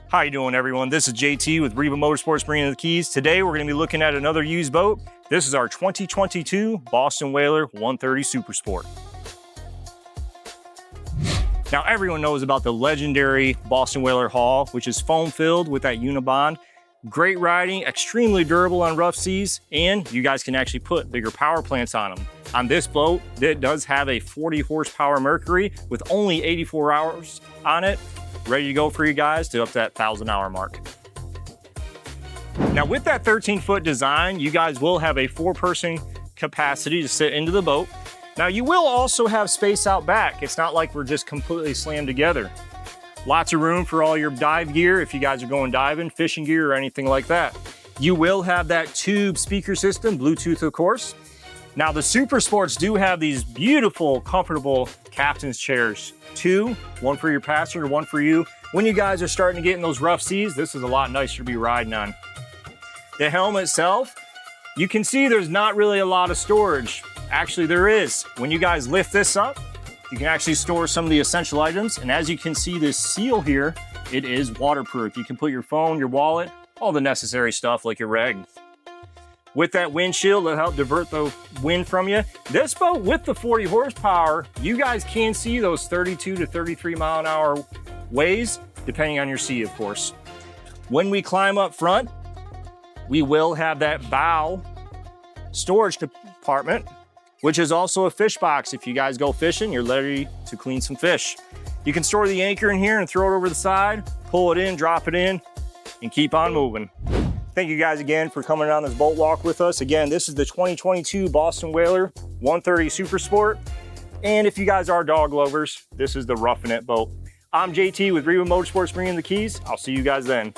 How you doing, everyone? This is JT with Riva Motorsports bringing the keys. Today we're going to be looking at another used boat. This is our 2022 Boston Whaler 130 Super Sport. Now everyone knows about the legendary Boston Whaler hull, which is foam filled with that Unibond. Great riding, extremely durable on rough seas, and you guys can actually put bigger power plants on them. On this boat, it does have a 40 horsepower Mercury with only 84 hours on it, ready to go for you guys to up to that 1,000-hour mark. Now with that 13-foot design, you guys will have a 4-person capacity to sit into the boat. Now you will also have space out back. It's not like we're just completely slammed together. Lots of room for all your dive gear if you guys are going diving, fishing gear, or anything like that. You will have that tube speaker system, Bluetooth of course. Now the Super Sports do have these beautiful, comfortable captain's chairs. 2, one for your passenger, one for you. When you guys are starting to get in those rough seas, this is a lot nicer to be riding on. The helm itself, you can see there's not really a lot of storage. Actually, there is. When you guys lift this up, you can actually store some of the essential items. And as you can see this seal here, it is waterproof. You can put your phone, your wallet, all the necessary stuff like your rag. With that windshield, it'll help divert the wind from you. This boat with the 40 horsepower, you guys can see those 32 to 33 mile an hour waves, depending on your sea, of course. When we climb up front, we will have that bow storage compartment, which is also a fish box. If you guys go fishing, you're ready to clean some fish. You can store the anchor in here and throw it over the side, pull it in, drop it in, and keep on moving. Thank you guys again for coming on this boat walk with us. Again, this is the 2022 Boston Whaler 130 Super Sport. And if you guys are dog lovers, this is the Roughing It boat. I'm JT with Riva Motorsports bringing the keys. I'll see you guys then.